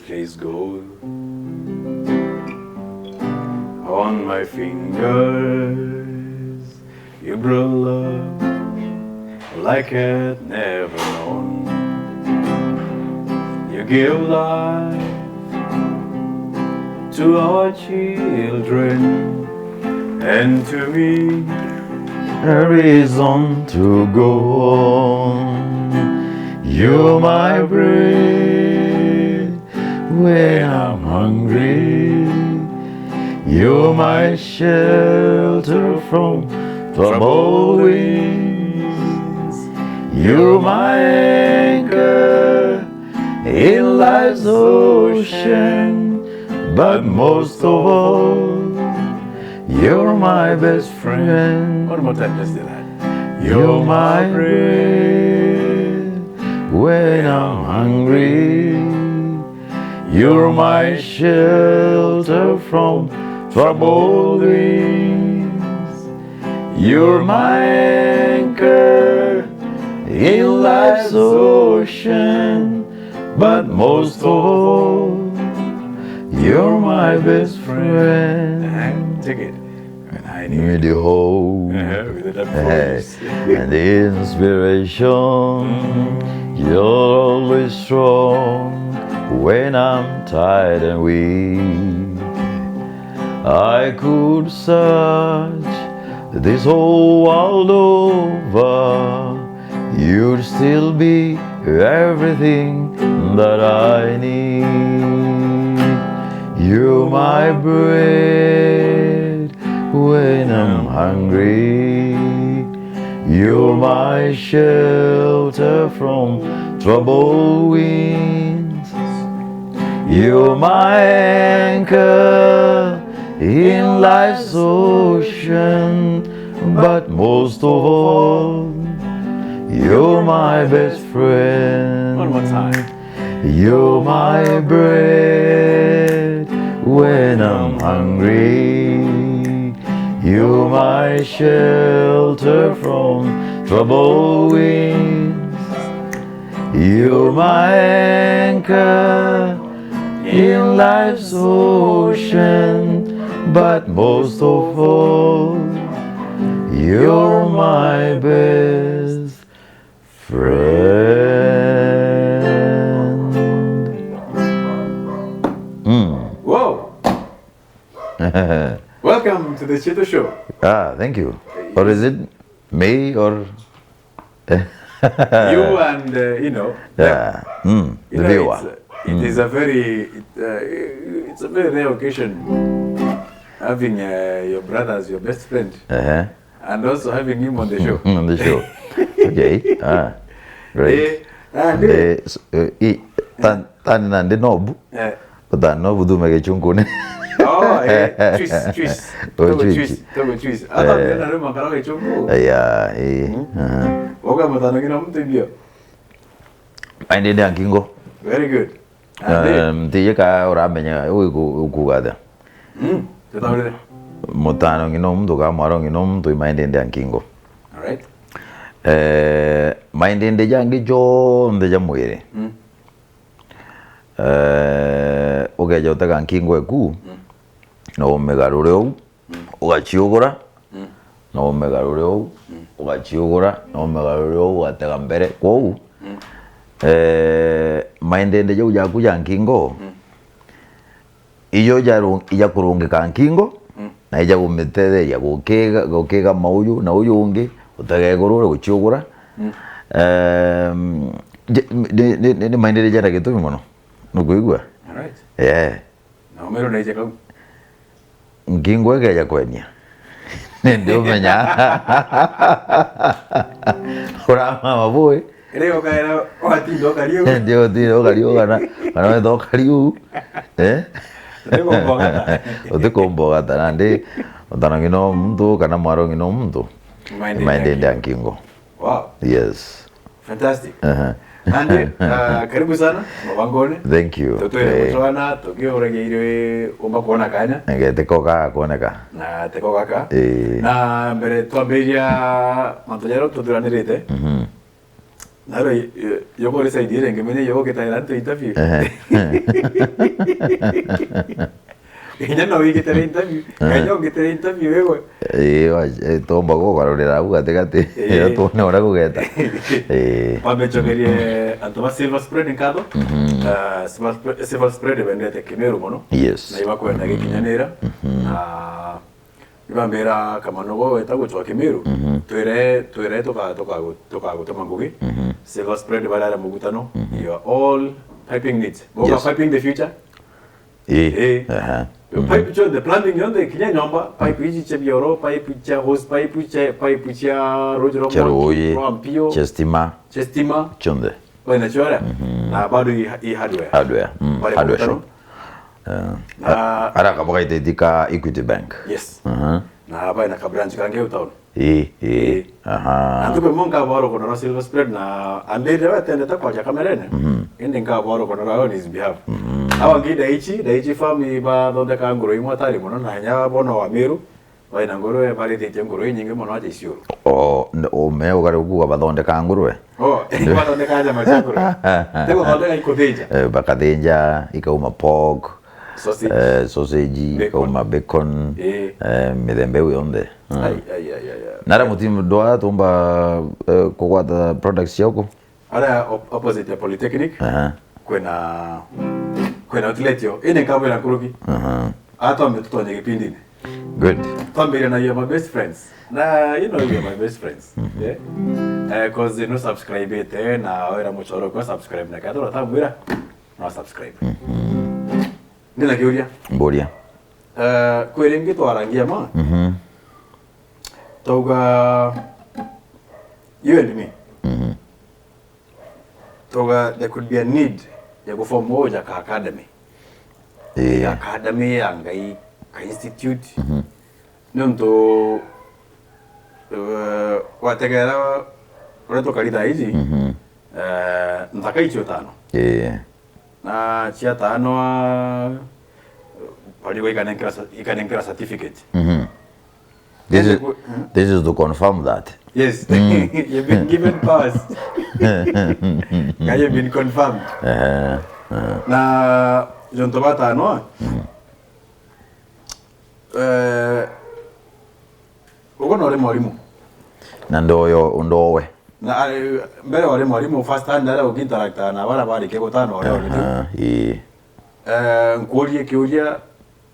days gold on my fingers. You brought love like I'd never known. You give life to our children, and to me a reason to go on. You're my bread when I'm hungry. You're my shelter from troubled winds. You're my anchor in life's ocean. But most of all, you're my best friend. One more time, let's do that. You're my bread when I'm hungry. You're my shelter from troubled winds. You're my anchor in life's ocean. But most of all, you're my best friend. Take it. And I need the hope and the inspiration. You're always strong when I'm tired and weak. I could search this whole world over. You'd still be everything that I need. You're my bread when I'm hungry. You're my shelter from troubled winds. You're my anchor in life's ocean. But most of all, you're my best friend. One more time. You're my bread when I'm hungry. You're my shelter from troubled winds. You're my anchor in life's ocean. But most of all, you're my best friend. Whoa! Welcome to the Chietū Show. Thank you. Or is it me or you and the viewer? It is a very it's a very rare occasion having your brother as your best friend, and also having him on the show. On the show. Okay. Great. Tan nande nobu. But that nobu do make chungune. Oh, twist. I thought you were makarao chungu. Yeah. Oga matano kina mtu mbio. Ainde ndi ankingo. Very good. Tiye ka oramenya ukugada. Tetaure. Mutano ngino mtu ka maro ngino mtu imainde ndi ankingo. All right. Mainde ndi jangi jo ndeja mwere. Ogeja utaka ankingo eku. No megarure ou. Ugachiugura. No megarure ou. Ugachiugura. No megarure ou atega mbere kwou. Maindende jo yakuja nkingo. Iyo ija kurungika nkingo na ija gumetede ya gukega mauyu na uyu ungi utagegurure guchiugura. Ni maindende jara gitumi muno. Nukuigwa. All right. Yeah. Na umero na ija kau. Nkingo egeja kwenia. Ndio menya. Ora mama boy. Creo que era Oatindo Cariu. Ndio Cariu kana do Cariu. Utekomboga nande utana ngino mtu kana mwaro ngino mtu. Maindende ankingo. Wow. Yes. Fantastic. Ande karibu sana mabangone. Thank you. Tutoe mutwana tokio uregeire umba kuona kanya. Tekoka kuoneka. Na tekoka ka. Na mbere twambiria matonyero tuturanirite. Naro yoko le side ile ngemene yoko kitaira to interview. Ina no wiki tele interview. Kanyo ngitele interview wewe. Tomba go garorera u gate yo tone ora kugeta. Pambe chogerie antoma silver spread nkado. Silver spread bendete Kimeru mono. Yes. Na iba kwenda gikinyanera. Na ibambera kama nogo etago Kimeru. Tuere toka gutema ngugi. Silver spread balala mugutano. You are all piping needs. Boga piping the future. Pipe cho the planting yonde kinya nyomba pipe ichi che bioro pipe cha hose pipe cha rojo rompio chestima chonde bwana chora na bado I hardware shop ara kaboga itedika Equity Bank. Yes. Na bwana ka branch kange utaona aha antuko monga baro kono silver spread na andede watende takwa cha kamerene ende nga baro kono on his behalf awa ngida ichi farm ba donde ka ngoro imotari mono na nya bono wa Meru bwana ngoro e bari te ngoro nyinge mono ate isioro o me o gare ugu ba donde ka ngoro ba donde ka jama chakoro tego donde ka ikodeja bakadenja ikauma pork sausage ikauma bacon midembe yonde nara mutim doa tumba kokwata products yako ara opposite ya Polytechnic kwena outletio ine ngabo ya kuruki ata metoto nye kipindi good tambere na you are my best friends na you know you are my best friends cause you know subscribe it na ora muchoro ko subscribe na kadro tambira na subscribe ndina kiuria mboria kweringi twarangia ma toga you and me toga there could be a need ya kuform moja ka academy academy angai ka institute nonto wategera reto kalita hizi ntaka icho tano na chia tano paliwe ikanenkera certificate. This is to confirm that. Yes, you've been given pass. You've been confirmed. Na jonto bata no. Uko no le mwalimu. Na ndowe. Na mbele wale mwalimu first hand ala ukintarakta na wala bali keko tano wale. Nkuolie kiulia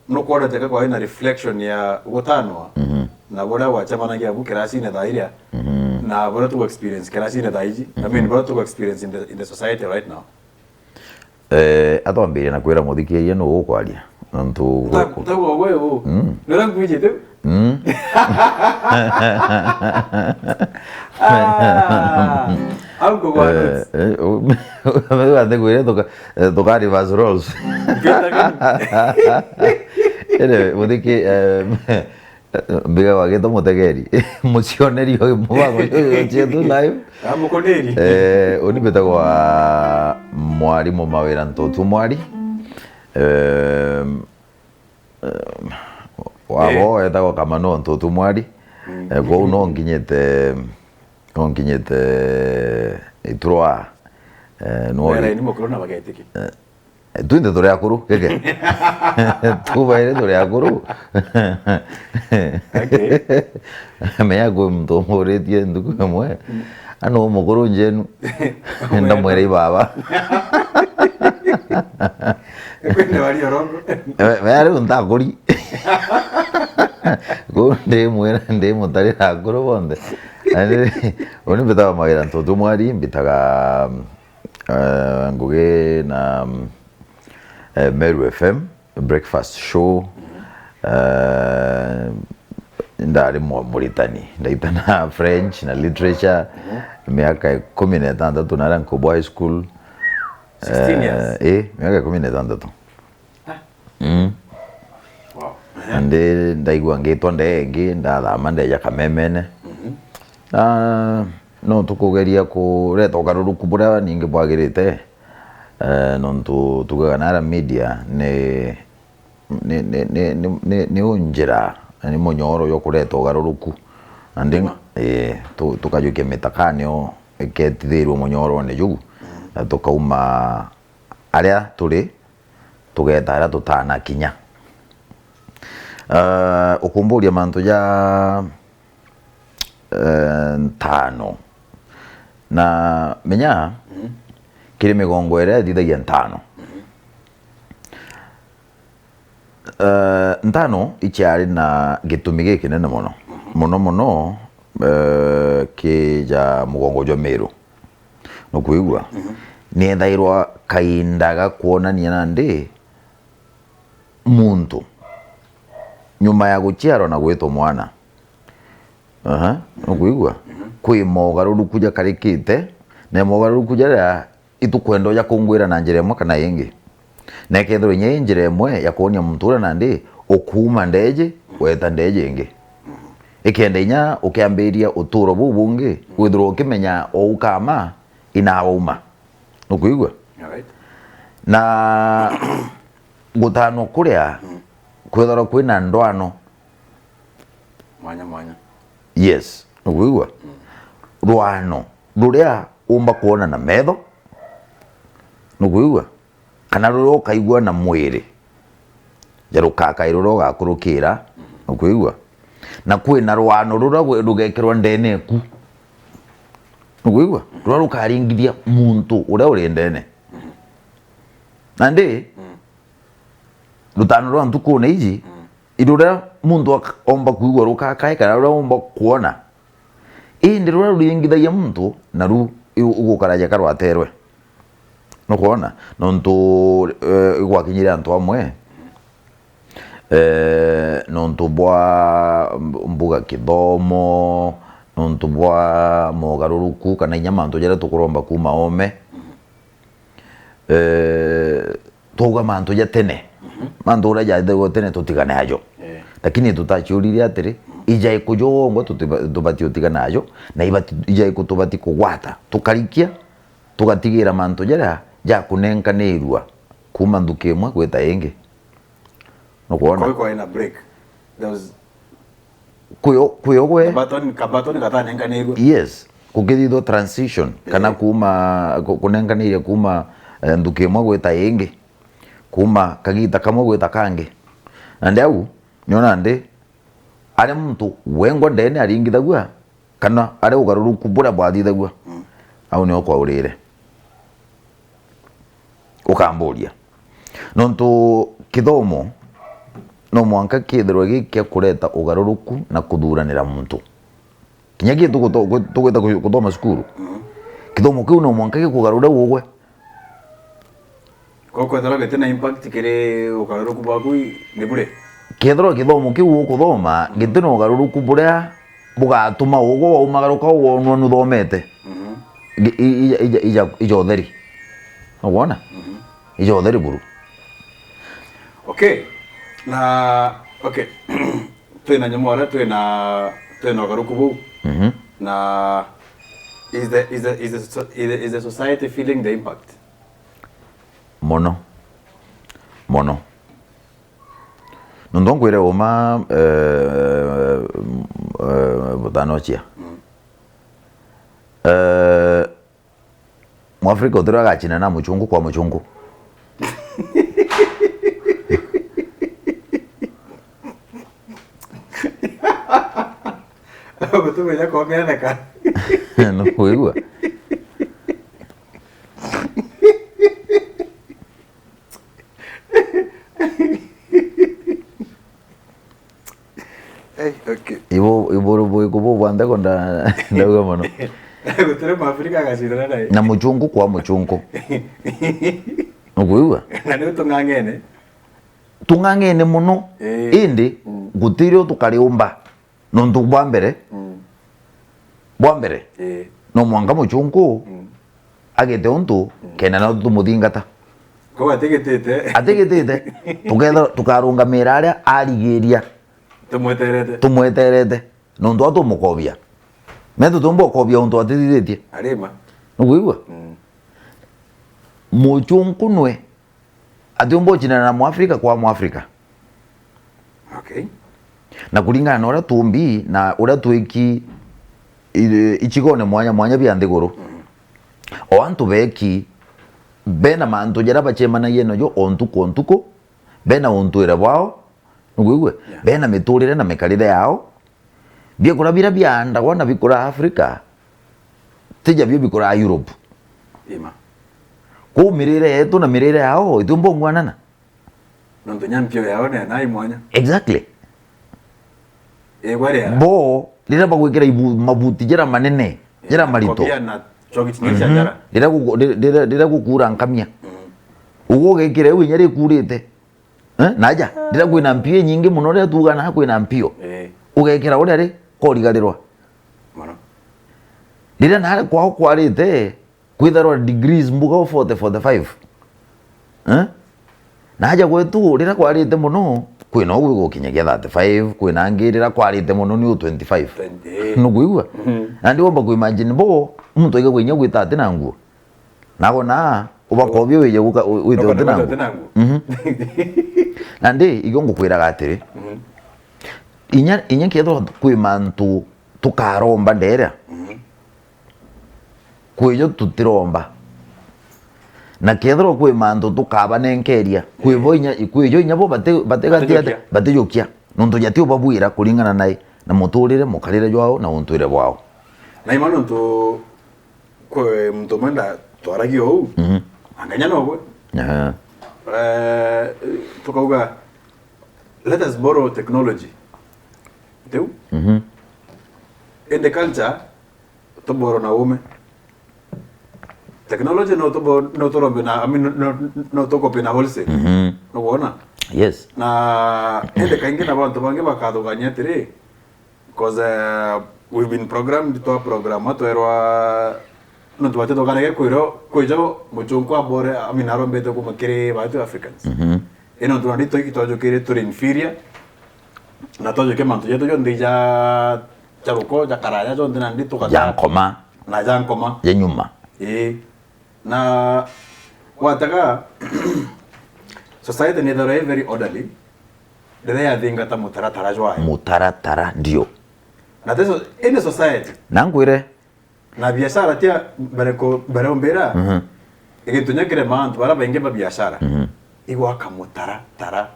no kwada teka kwa ina reflection ya gotano na boda wa chama na ya bukirasi na dairia na boda to experience kirasi na daiji I mean boda to experience in the society right now atambire na kwira muthiki ye no gukwaria ntu tawo wewe no rangu bije tu Algo guarda. Me guarda kwire toka reverse roles. Ere muthiki biga wage to mutegeri mucioneri o mubago Chietū live amukoneri oni betagwa mwarimu Mawira M'Tuamwari wabo etagwa kama no M'Tuamwari go no nginyete itroa no era ni mokrona bagetiki tuinde tore akuru keke tu baire tore akuru okay me hago M'Tuamwari tiendo como ano mukuru njenu nda mwere baba kwende bali rongo me untakuri gonde mwera nde mutari akuru bonde oni betaba Mawira M'Tuamwari bitaga nguge na Meru FM breakfast show ndari Mauritania ndaitana French na literature miaka 16 nara Nkobo high school 16 years miaka 16 wow ande ndaigwa ngitwa ndenge ndathama ndeja Kamemene no tukugeria kureta ugaruruku buria ningi bwagirite no tugaganara media ne unjira ni munyoro yo kureta ugaruruku ande tukajukia mitakanio ketithirwo munyoro ni jugu na tukauma aria turi tugeta aria tutana kinya ukumburia mantu ja ntano na menya kiri migongo ira thithagia ntano ntano ichiari na gitumi giki nene muno kija mugongo jwa miru nukuigua ni ethairwa kainda ga kuonania nandi muntu nyuma ya guchiarwa na gwitwo mwana nukuigua kwi mogaruruku ja karikite na mogaruruku ja itukwenda ja kungwira na njira imwe kana ingi na kethiro nye njira imwe ya kuonia muntu ura nandi ukuma ndeje weta ndeje ingi ikenda inya ukiambiria uturo bubungi withirwo ukimenya o ukama inauma nukuigua na gutano kuria kwithora kwina ndwano mwanya yes nukuigua rwano ruria umba kuona na metho nukuigua kana ruria ukaigua na mwiri jaruka iruro gakurukira nukuigua na kwina rwano ruria rugekirwa ndene eku nukuigua ruria rukaringithia muntu uria uri ndene nandi rutano rwa ntuku na iji iruria muntu omba kuigua rukakae kana ruria omba kuona indi ruria ruringithagia muntu na ru ugukaraja karwaterwe nukuona nontu igwakinyire antu amwe nontu bwa mbuga kithomo nontu bwa mogaruruku kana inya mantu jaria tukuromba kuma ome tuga mantu ja tene mantu ura jathego tene tutigane ajo lakini tutachiurire atiri ija ikujongo tubati utigana ajo na ija ikutubati kugwata tukarikia tugatigira mantu jaria ja kunenkanirwa kuma nduki imwe gwita ingi nukuona kwa ina break there was kuyo gwe kabatoni katanenkanirwa yes kugithithwo transition kana kuma kunenkanire kuma nduki imwe gwita ingi kuma kagita kamwe gwita kangi na ndau nyona ndi ari muntu wengo ndene aringithagua kana ari ugaruruku bura bwathithagua au ni okwa urire ukamburia nontu kithomo no mwanka kithirwa gikia kureta ugaruruku na kuthuranira muntu kinya gitu tugwita kuthoma cukuru kithomo kiu no mwanka gikugarura ugwe kwethera gitena impact kiri ugaruruku bwaku ni bure kethira kithomo kiu ukuthoma gitena ugaruruku buria bugatuma ugwo waumagaruka wonwa nuthomete ija utheri wona ija utheri buru okay twina nyamora twina ugaruruku bu na is the society feeling the impact mono nondongwire uma butanochia Mwafrika uthira gachina na muchungu kwa muchungu tumenya komeneka no kuigua okay ibo kubo bwanda konda ndauga mono gutire Mwafrika gachina naye na muchungu kwa muchungu no kuigua na ni tungangene muno indi gutirio tukariumba nontu bwa mbere no mwanga muchungu agete untu kena no tumuthingata ko atigitite tuketha tukarungamira aria arigiria tumweterete nontu atumukobia metu tumbo kobia untu atithitie arima nukuigua muchungu nwe atiumbo china na Mwafrika kwa Mwafrika okay na kulingana na uria tumbi na uria twiki ichigone mwanya bya nthiguru o antu beki bena mantu jara bachemana yeno yo ontuko bena untuira bwao ngwigwe bena miturire na mikarire yao biekura bira bianda wana bikura Africa tija bikura Europe ko mirire yetu na mirire yao itumbo ngwanana nonto nyampio yao ne nai mwanya exactly gware bo lira bagwikira mabuti jera manene jera marito kopia na chogiti nyesha jara lira gukura nkamia ugo gekire winyari kurite naja lira kwina mpio nyingi muno ria tugana hakwina mpio ugekira uria ri korigarirwa mono lira nare kwao kwarite kwitharwa degrees mbuga 45 naja gwetu lira kwarite muno kwina ogwe gukinyagia 35 kwina ngirira kwarite muno ni 25 nuguigwa andi womba ku imagine bo muntu iga gwinya gwita atina nguo nago na ubakobyo wije wite atina nguo nandi igongo kwiraga atiri inya ketho kwi mantu tukaromba ndera kwiyo tutiromba na ketho kwi mantu tukaba nenkeria kwiyo inya bo bate yokia nonto yatio babwira kuringana nai na muturire mukarire jwao na untuire bwao na imano nto kwe mtu mwenda twaragio huu anganya nogwe tukauga let us borrow technology teu in the culture to borrow na ume technology no to rombe na no to copy na wholesale no bona yes na ende kaingi na bantu bange bakaduganya tiri because we've been programmed to a program to erwa no to bate tokana ke kuijo muchungu abore aminaro mbete ko makere batu Africans eno to ndito kitojo kire to inferior na tojo ke manto yeto yo ndija charuko jakaraya jo ndina ndito kata jankoma na jankoma yenyuma na wataka society ni very orderly dere ya thinga ta mutaratara jwa mutaratara ndio na teso in society nangwire na biashara tia bereombera ikintu nyakire mantu bara benge ba biashara igwa kamutaratara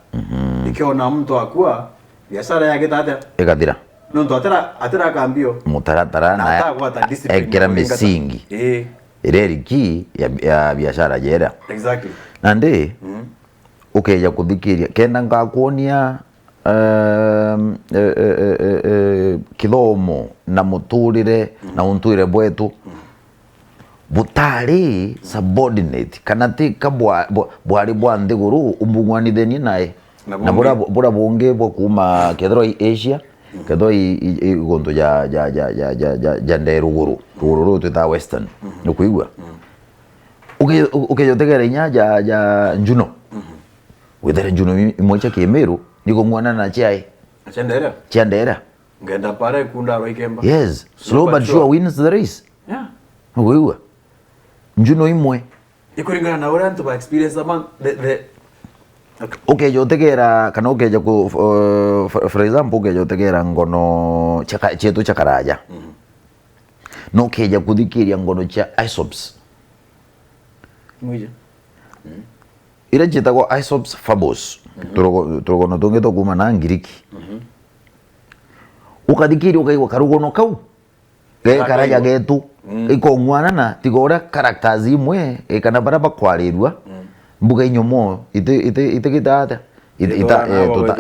ikiona mtu akua biashara yake tata ikathira nonto atera kambio mutaratara na ekira misingi ireriki ya biashara jera exactly nandi ukeja kuthikiria kenda ngakuonia kithomo na muturire na untuire bwetu butari subordinate kana ti bwari bwa nthiguru umbungwanithenie nae na bura bungi bwa kuma kethro Asia kethro igonto ja nderuguru ruguru twita western nukuigwa ukejotegera inya ja njuno wethere njuno imwecha kiemiru niko mwana na chai chandera ngenda pare kunda roikemba yes slow but sure wins the race nukuigwa njuno imwe ikuringana na ura ntuba experience among the ukejotegera kana ukeja ku for example ukejotegera ngono chetu chakaraja no keja kuthikiria ngono cha isops mwija ira chitagwo isops fabos turogono tungi to kuma na ngiriki ukathikiri ukaigwa karugono kau ge karaja getu iko ngwanana tigora characters imwe kana bara bakwarirwa mbuga inyomo itekitata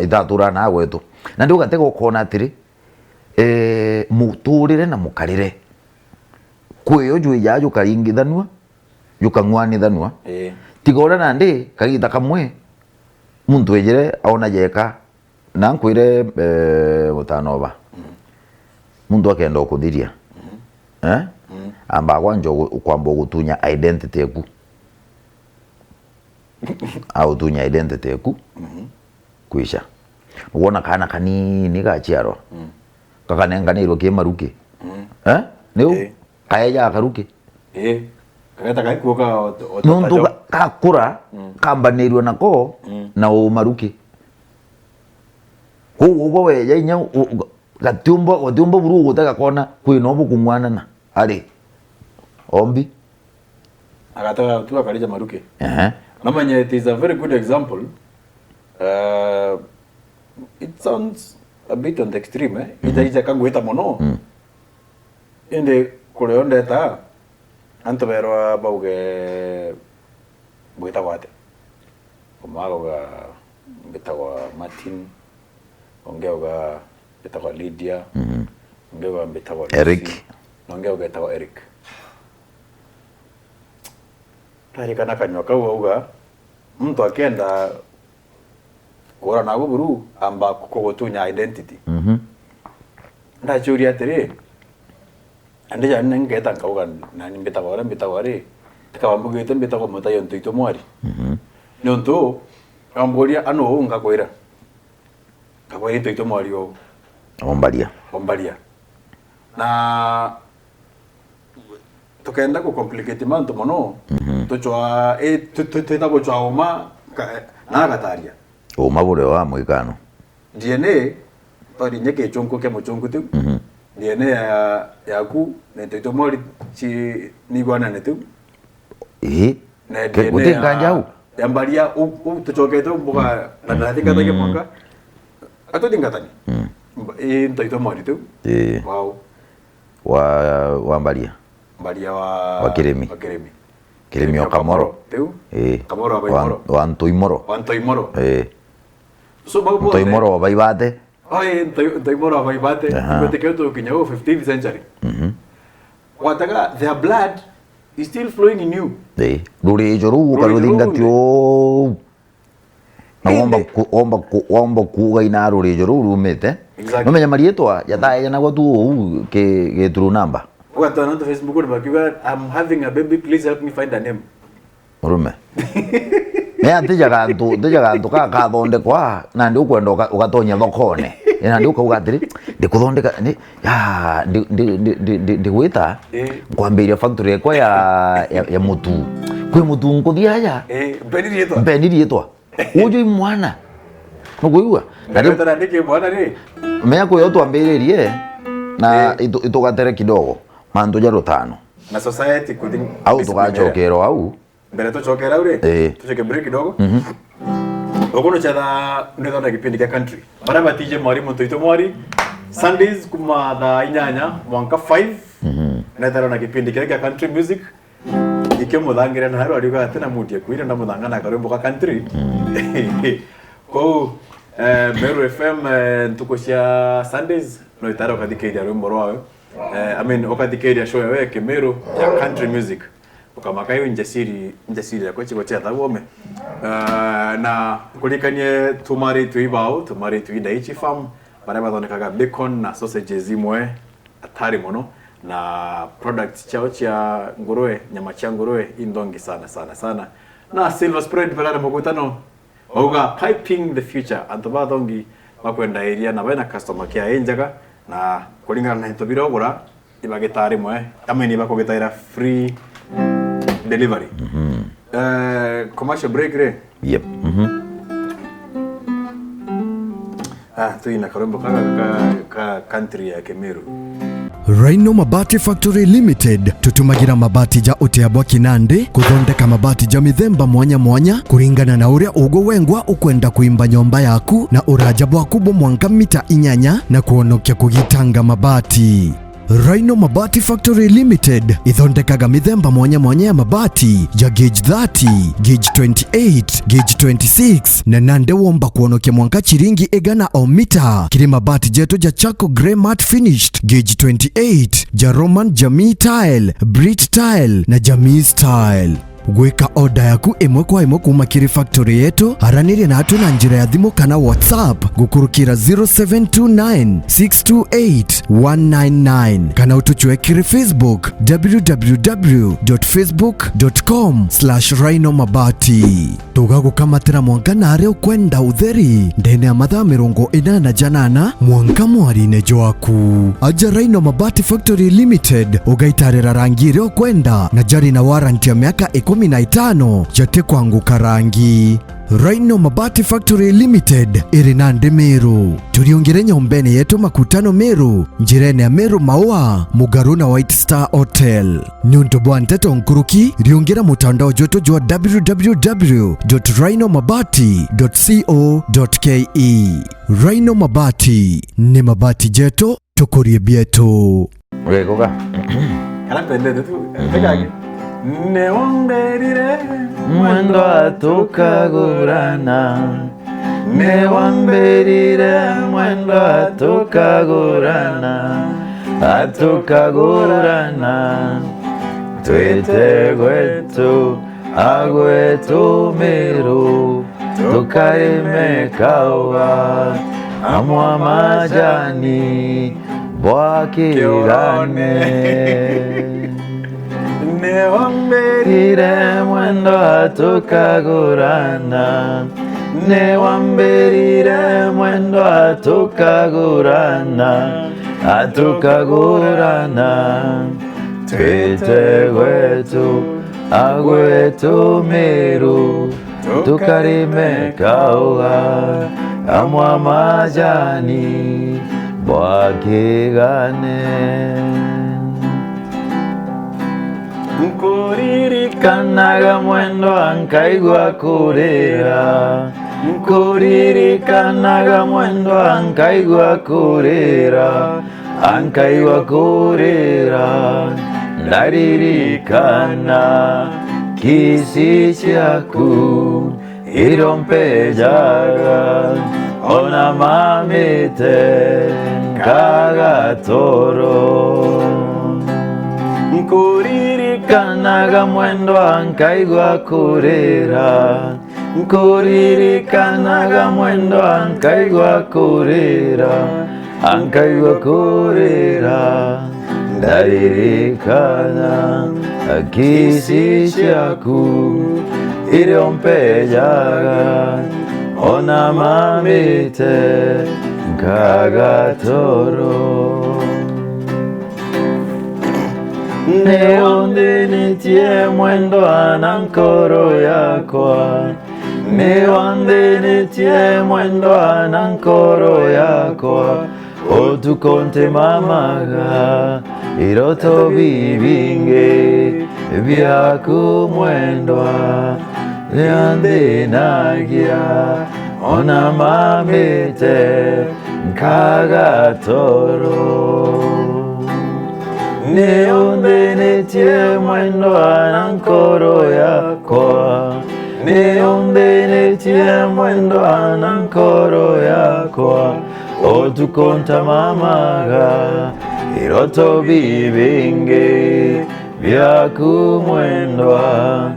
itatura na gwetu na ndio gatego kona atiri muturire na mukarire kwiyo jwe jajo karingithanwa yukangwanithanwa tigora nandi kagita kamwe muntu ejere aona jeka na nkwire mutanova muntu akenda okuthiria amba kwanjo kwamba gutunya identity yaku au tunya identity yaku kuisha wona kana kanini gachiaro kakanenganirwo ki maruki niu kaeja karuki kageta kaikuoka nundu kakura kambanirwo nako na umaruki ugo we yanya gatumbo buru gutaka kona kwino bukungwanana ari ombi akataka tu akalija maruke namanya it is a very good example. It sounds a bit on the extreme ita kangweta mono inde kuleonde ta antobero bauge buita wate omago ga betawa Martin ongeoga betawa Lydia ongeoga betawa Eric ongeoga betawa Eric tari kana kanyoka uga mtu akienda kora na buru amba kukogotunya identity nda churi atere ande ya nengeta kauga nani betawa re takawambo gete betawa mota yonto itomwari nyonto amboria ano ngakwira kakwira ito itomwari o ombalia na tukenda ko complicate manto mono tochwa tuta ko chwa oma na gataria oma bure wa mwikano DNA pari nyeke chonko ke mochonko tu DNA ya ku ne to itomwari chi ni gwana ne tu na DNA yambalia tuchoke tu buka na tingata ke mwaka ato tingata ni to itomwari tu wow wa mbalia wa Kiremi o Kamoro Kamoro wa Antoimoro so bago Antoimoro wa Baibate Antoimoro wa Baibate kote keto kinyago 15th century wataka their blood is still flowing in you ruri joru karudinga tio na omba kuga ina ruri joru rumete no menya marietwa yataye na gwatu ke true number. What on Facebook I'm having a baby, please help me find a name. Urume. Me antija gantu ka donde kwa na ndi ukwenda ukatonya thokone. Na ndi ukagatiri ndikuthondeka ni ya ndi gwita kwambiria factory kwa ya mutu. Kwe mutu nkuthia ya. Beniri yetwa. Ujo imwana. Nukuigua. Na ndio ndike bwana ri. Me ko yo twambiririe na itugatere kidogo. Mandu jaro tano. Na society kudin au tukachokero au mbere tuchokera ure tucheke break kidogo okono chada ndio na kipindi cha country bara batije mwalimu M'Tuamwari Sundays kuma da inyanya mwaka 5 na taro na kipindi cha country music ikyo mudangira na haro aliga tena mutie kuira na mudangana karembo ka country ko Meru FM tukoshia Sundays no itaro kadikeria rumbo rwao okadikeria show yawe Kemeru ya country music ukamakayo njasiri ya kochi kocha tawome na kulikanye tumari tuidaichi farm baraba donekaga bacon na sausages imwe atari mono na products chao cha nguruwe nyama cha nguruwe indongi sana na silver spread barara mokutano oga piping the future antoba dongi makwenda area na bana customer care enjaga na kulingana na hito birogora ibagitari mwe ameni bakogetaira free delivery commercial break re yep tuina karembo ka country ya Kemeru. Rhino Mabati Factory Limited tutumagira mabati ja uteabwa kinande kuthondeka mabati ja mithemba mwanya kuringana na uria ugo wengwa ukwenda kuimba nyomba yaku na uraja bwaku bo mwanka mita 8 na kuonokia kugitanga mabati. Rhino Mabati Factory Limited ithondekaga mithemba mwanya ya mabati ja gauge 30, gauge 28, gauge 26 na nande womba kuonokia mwanka chiringi egana o mita. Kiri mabati jetu ja Chaco Grey Matte Finished gauge 28, ja Roman Jamii Tile, Brit Tile na Jamii Style. Gweka order yaku imwe kwa imwe kuma kiri factory yetu haranirie na atu na njira ya thimu kana WhatsApp gukurukira 0729628199 kana utuchwe kiri Facebook www.facebook.com/rhinomabati. Tugagukamatira mwanka nare ukwenda utheri ndene ya mathaa 48 mwanka mwari-ine jwaku. Aja Rhino Mabati Factory Limited ugaitarira rangi ire ukwenda na jari na warranty ya miaka 10 15 jate kwanguka rangi. Rhino Mabati Factory Limited iri Nandi Meru. Turiongere nyombeni yetu makutano Meru, njirene ya Meru Maua, Mugaruna White Star Hotel. Nyunto bwanteto nkuruki, riongera mutandao joto jwa www.rhinomabati.co.ke. Rhino Mabati ni mabati jeto, tukurie bieto. Okay, koka. Kana pendete tu, tegage. Newamberire mwendo atukagurana, newamberire mwendo atukagurana, twite gwetu agwetu Meru, tukarime kawa amwa majani bwakigane. Newamberire mwendo atukagurana, newamberire mwendo atukagurana, twite gwetu agwetu Meru, tukarime kawa amwa majani bwakigane. Nkuririkanaga mwendo ankaigwa kurira, nkuririkanaga mwendo ankaigwa kurira, ndaririkana kisi cyaku irompejaga ona mamite kagatoro. Nkuririkanaga mwendo ankaigwa kurira, nkuririkanaga mwendo ankaigwa kurira, ndaririkana kisi cyaku irompejaga ona mamite kagatoro. Neonde nitie mwendo anankoro yakwa, neonde nitie mwendo anankoro yakwa, otukonte mamaga iroto bibinge byaku mwendwa leande nagia ona mamite kagatoro. Neonde nitie mwendo anankoro yakwa, neonde nitie mwendo anankoro yakwa, otukonta mamaga iroto bibinge byaku mwendwa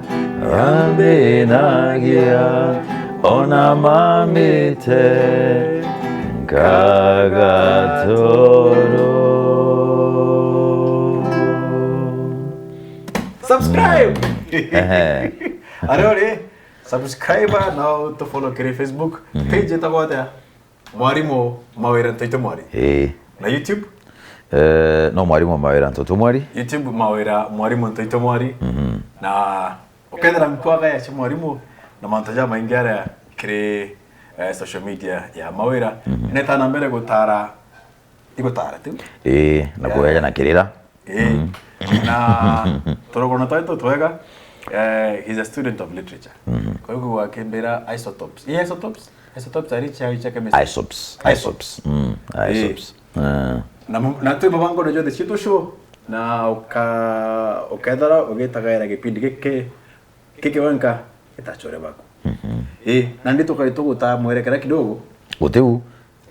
ande nagia ona mamite kagatoro. Subscribe! Arore, subscribe now to follow kiri Facebook page ita kwa tea Mwarimu Mawira M'Tuamwari. Na YouTube? No, Mwarimu Mawira M'Tuamwari. YouTube Mwarimu M'Tuamwari. Na ukendera mpwaga ya chi Mwarimu na mantaja maingiara kiri social media ya Mawira. Neta na mbele gutara tu? Na kuweja na kirira. Na torogona taito tuwega. He's a student of literature. Kwa hiyo wakembera isotopes. Isotopes ari cha chemistry. Isotopes. Na tu mabango na de Chietū Show na ukadara ugetagaira kipindi kike wanka itachore bako. Na ndito kaito guta mwerekera kidogo. Uteu.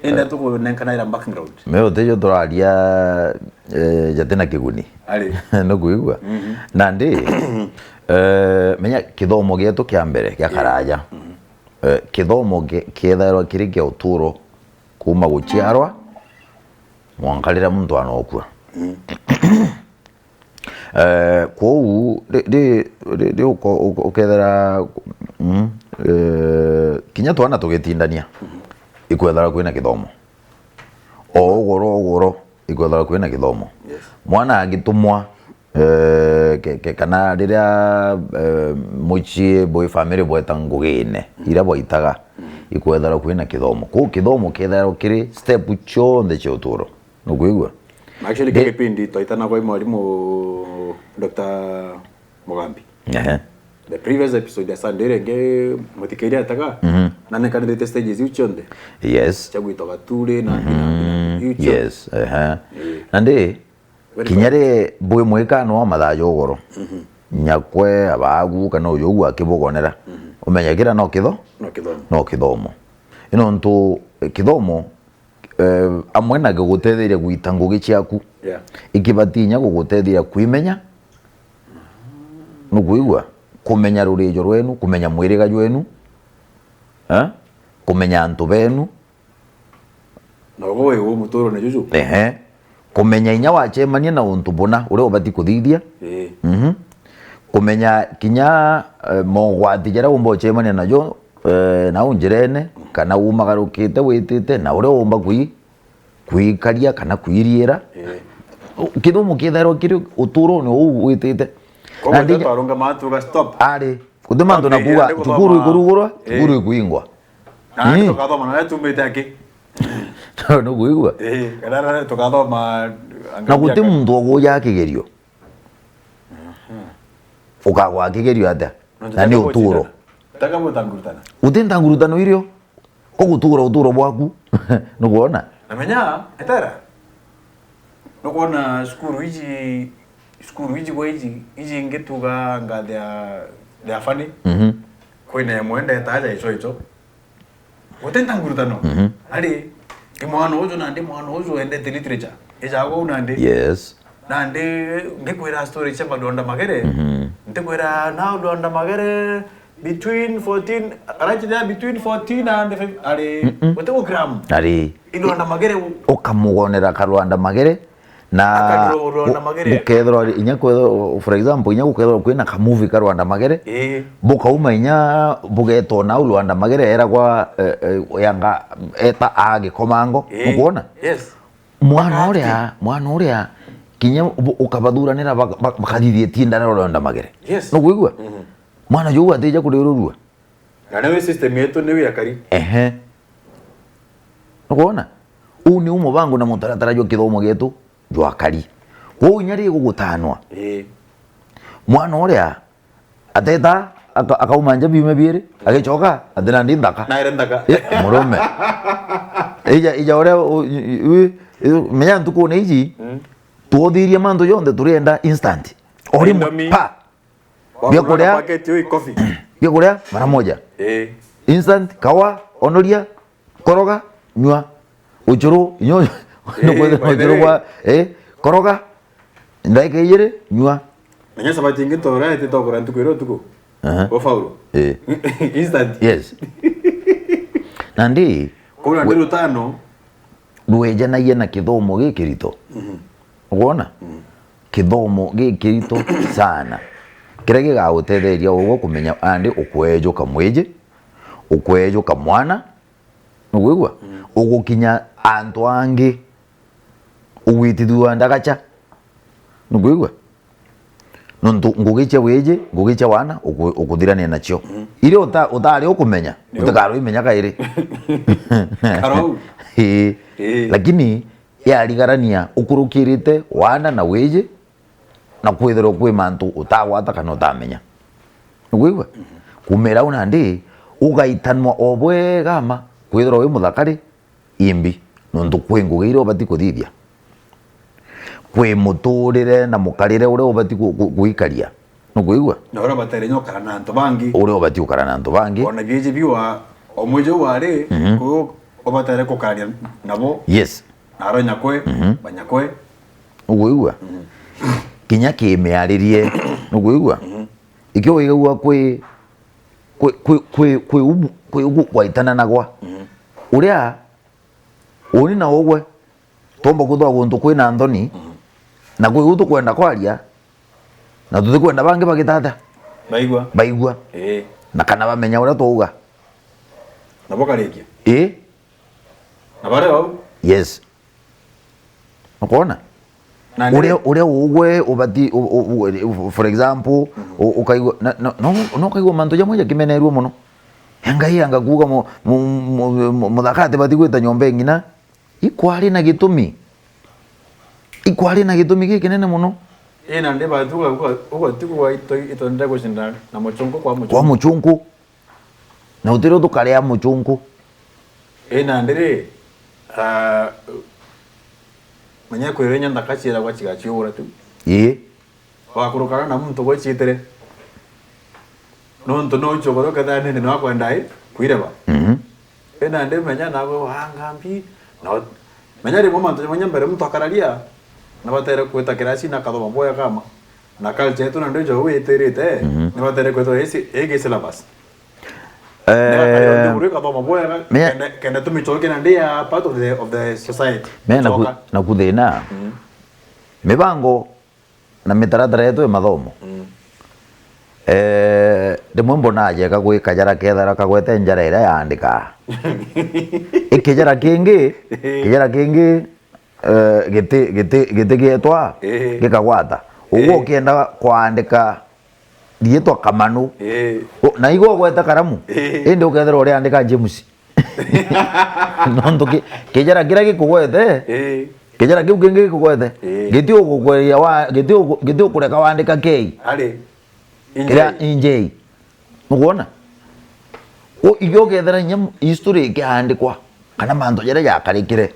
Enda tuko nenkana ira background. Meo tejo toraria jatena kiguni. Ali. No kuigwa. Na ndi menya kithomo gietu kia mbere kia karaja. Kithomo kietharwa kiri kia uturo kuma guciarwa mwankalira muntu anokua. Kou de ukethera kinya twana tugetindania ikwethara kwina kithomo ogoro ikwethara kwina kithomo mwana agitumwa kana riria muchie boy family boeta ngugine ira boitaga ikwethara kwina kithomo ku kithomo kethara kiri step chonde cha uturo nukwigwa actually kipindi twaitana kwa mwalimu Dr. Mugambi the previous episode ya Sunday renge mutikeria taka na ne kanite stages uchonde yes chagu itoka tule na yes nande kinyare boy mwekano mathayo goro nyakwe abagu kana uyu akibugonera umenya kira no kithomo ino ntu kithomo amwena gugutetheria gwita ngugi ciaku ikibatinya gugutetheria kwimenya nukuigwa kumenya rurijo rwenu kumenya mwiriga jwenu kumenya antu benu no goe wo mutoro ne juju kumenya inya wachemania na untu bona uri ubati kuthithia kumenya kinya mogwati jara umbo chemania najo na unjirene kana umagarukite witite na uri umba kuikaria kana kuiriera kithomo kithero kiri uturo ni u witite na ndi taronga matu ga stop ari kuduma ndo nakuga tukuru igurugurwa tukuru iguingwa na tokathoma na tumite aki no guigwa kana tokathoma na guti mundu oguya kigerio ukagwa kigerio ata na ni uturo taka mutangurutana utintangurutano irio ogutura uturo bwaku nukuona namenya etara nukuona skuru iji kwa iji ngetuga ngathi ya fani kwina mwenda etaja ico utintangurutano ari imwana ujo nandi mwana ujo endete literature ejago nandi yes nandi ngekwira story cha madonda magere ntekwira now donda magere between 14 and 5 ari utego gram ari idonda magere ukamugonera karwanda magere na ukethro inya kwetho for example inya ukethro kwina ka movie karwanda magere buka uma inya bugeto na ulwanda magere era kwa yanga eta age komango ukuona yes mwana uria kinya ukabadhuranira bakathithietie ndana rwanda magere yes no kuigwa mwana jo ateja kurirurua na newe system yetu newe yakari ukuona uni umo bangu na mutaratara jo kithomo gitu jo akari ko nyari gugutanwa mwana uria ateta akaumanja bime bire agichoka athina ndi ndaka na ire ndaka murume ija uria menya ntuko ne iji tuothirie mantu yonde turienda instant orimo pa byakuria byakuria mara moja instant kawa onoria koroga nywa uchuru nyo uchuru wa koroga ndaike yire nywa nanya sabati ngito ra ete tokora ntuko tuko o faulu instant yes nandi kuna ndiru tano dueja na yena kithomo gikirito uguona kithomo gikirito sana kira gigagutetheria ugo kumenya andi ukwejuka mwije ukwejuka mwana nuguigwa ugukinya antu angi ugwitithua ndagacha nuguigwa nontu ngugicha wije ngugicha wana ukuthirania nacio irio utari ukumenya utakaro imenya kairi karau lakini yarigarania ukurukirite wana na wije na kwithirwo kwi mantu utagwata kana utamenya nuguigwa kumera una ndi ugaitanwa obwegama kwithirwo wi muthakari imbi nontu kwi ngugire ubati kuthithia kwi muturire na mukarire uria ubati guikaria nuguigwa na ora batare nyokara na antu bangi uria ubati gukara na antu bangi ona bije biwa omweje wari ko obatare kukaria nabo yes naro nyakwe banyakwe nuguigwa kinya kimearirie nuguigwa ikyo wigagua kwi ubu waitana nagwa uria uni na ogwe tombo kuthwa guntu kwina nthoni na kwi utu kwenda kwaria na tuthi kwenda bangi bagitata baigwa na kana bamenya uria tuuga nabo karikia na bare wao yes ukona uria ugwe ubati for example ukaigwa no kaigwa manto jamwe kimenerwo muno Ngai angakuga muthakate bati gwita nyombe ngina ikwari na gitumi giki nene muno ina ndi batuga uko tikwa ito ndego shinda na muchungu kwa muchungu na utiro tukaria muchungu ina ndiri manya kwirenya ndakachira kwa chigachiura tu wakurukana na muntu gwachitere nonto no chogoro kada nene no akwendai kuireba ena ndi manya nawe wangambi no manya ri momento manya mbere muntu akaralia na batera kweta kirasi na kadoma boya kama na culture yetu na ndio weterete na batera kweta ege syllabus kenda tumichoke na ndia part of the society na kuthina mibango na mitaratara yetu ya mathomo ndimwe mbona jeka gwikajara kethara kagwete njara ira yandika ikijara kingi giti gietwa gikagwata ugo ukienda kwandika rietwa kamanu na igo gweta karamu indi ukethera uria andika James nonto kijara kira gikugwete kijara kiu kingi gikugwete giti ugukweria wa giti ukureka wandika K ari kira injei mugona iyo ukethera nyam history kiandikwa kana manto jara yakarikire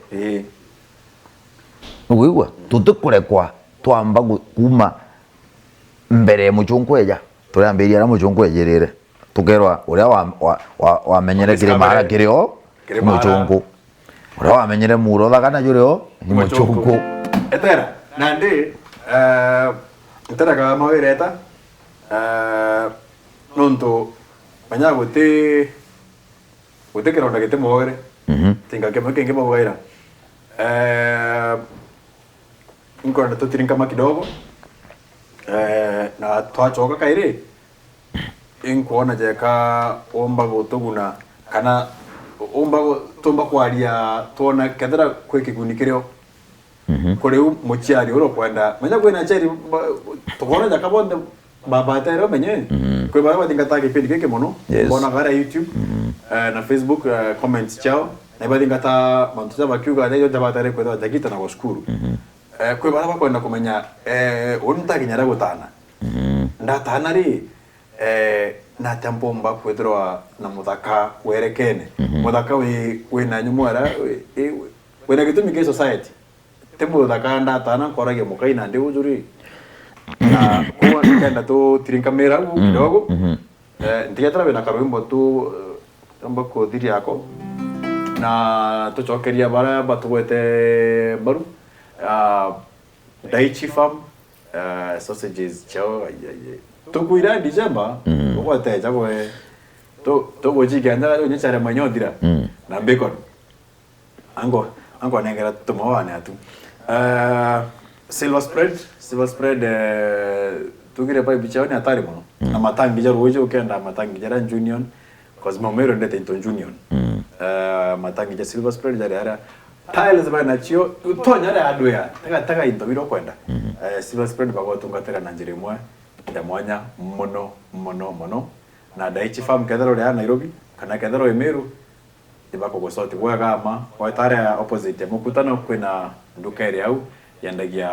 ugigwa tutikurekwa twamba kuma mbere muchungweja turambiria na muchungwejerere tukerwa uria wamenyere kire mara kirio muchungu uria wamenyere muro thakana jurio ni muchungu etera nandi etera ka mawireta nonto manya gote kironda gete mawire tinga kenge mawira nkonda tutirinka makidogo na twachoka kaire inkuona jeka omba gutuguna kana omba tumba kwaria tuona kethera kwe kigunikireo kuri muchiari uro kwenda menya kwena cheri tukona jaka bonde baba tero menye kwe baba tingata kipindi keke mono bona gara YouTube na Facebook comments chao na baba tingata mantuza bakiuga ndio tabata re kwenda jakita na goskuru kwe baba kwenda kumenya unta kinyara gutana ndatana ri na tampomba kwethirwa na muthaka werekene muthaka we na nyumwara we na gitumi ke society te muthaka ndatana korage mukaina ndi ujuri na kwa kenda tu tirinka mera kidogo ndiatra we na karwimbo tu amba ko diri yako na tuchokeria bara batwete baru Daichi Farm sausages chao tukuira December uko teja ko to goji ganda onye chare manyodira na bacon ango nengera tumawana atu silver spread tukire pa bichao ni atari mono na matangi jaro wejo kenda matangi jara junior cause momero ndete into junior matangi ja silver spread jara tiles bana chio utonya ra adoya taka into biro kwenda silver spread bago tungatera na njire mwa ya mwanya mono na Daichi Farm kethero ya Nairobi kana kethero Emeru ibako gosoti wega ama waitare opposite mukutano kwina nduka area au yandagia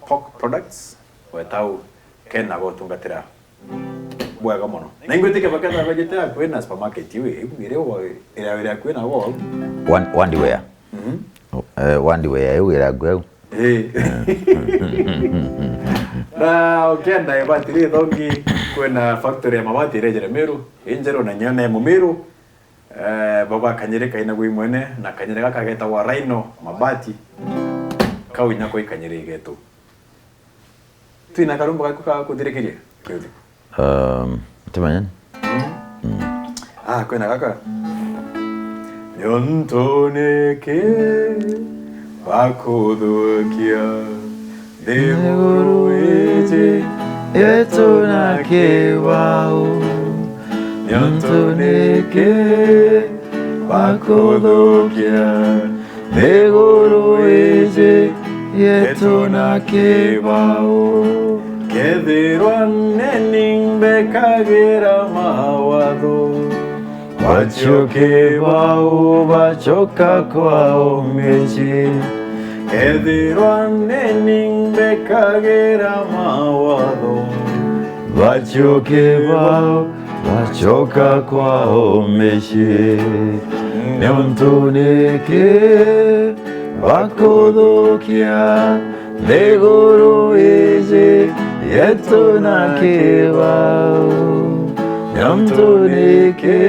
pork products wetau kena go tungatera wega mono na ingwetike bakata vegetarian kwina supermarket iwe igire wo area kwina wo one wear one wear iwe gwe na ukenda ibatiri dongi kwena factory ya mabati rejere Meru injero na nyana ya Mumeru baba kanyereka ina gwi mwene na kanyereka kageta wa Rhino mabati kawi nyako ikanyere geto tuina karumba ka kudirekeria temanyan kwena kaka yontoneke bakodokia Degoro eje etona ke wao Nyontoneke bakodokia Degoro eje yetu na kibao kethirwa neningmbekagira mawatho wacio kibao bacoka kwao mĩciĩ kethirwa neningmbekagira mawatho wacio kibao bacoka kwao mĩciĩ nĩũndũ nĩkĩ bakũthũkia thĩgũrũ ici yetu na kibao nĩũndũ nĩkĩ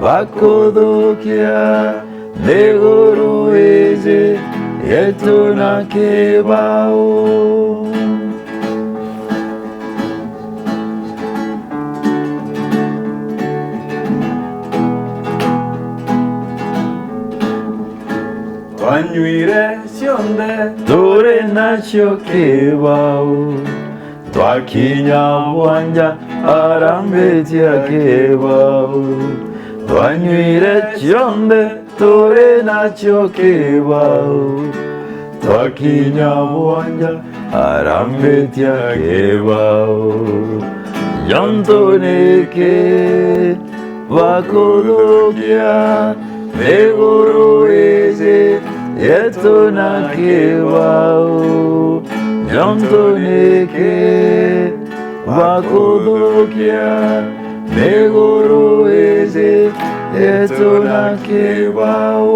bakũthũkia thĩgũrũ ici yetu na kibao twanyuire cionthe tũrĩ nacio kibao twakinya mwanja arambĩtia kibao twanyuire cionthe tũrĩ nacio kibao twakinya mwanja arambĩtia kibao nyontũ nĩkĩ bakũthũkia thĩgũrũ ici yetu na kibao nyontũ nĩkĩ bakũthũkia thĩgũrũ ici yetu na kibao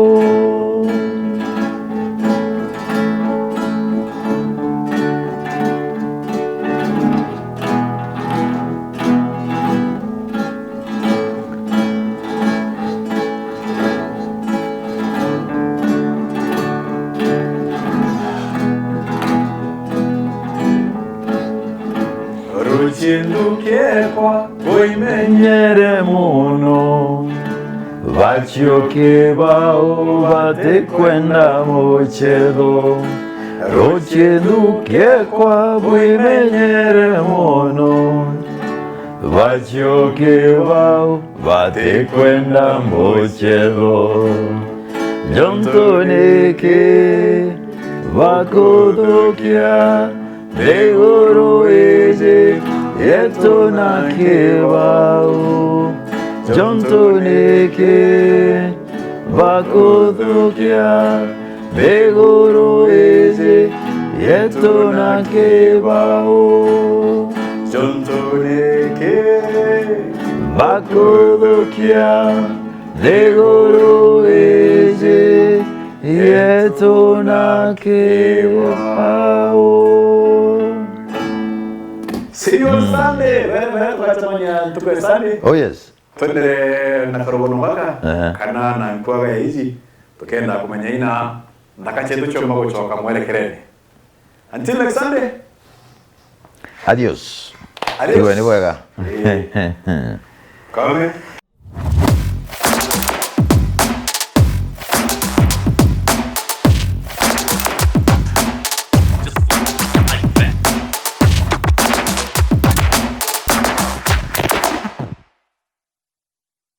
rucindukekwa Oimenyere muno vacio kibao vatikwenda muchetho rucindukekwa oimenyere muno vacio kibao vatikwenda muchetho nyontũ nĩkĩ bakũthũkia thĩgũrũ ici yetu na kibao nyontũ nĩkĩ bakũthũkia thĩgũrũ ici yetu na kibao nyontũ nĩkĩ bakũthũkia thĩgũrũ ici yetu na kibao. See you on Sunday. Very tukatamanya tupe Sunday. Oh yes. Twendere na karogono waka kana na mpwaga ya hizi tukenda kumenya ina ndakachetu chomba kuchoka mwelekereni. Until next Sunday. Adios. Adios. Iwe ni wega. Kame.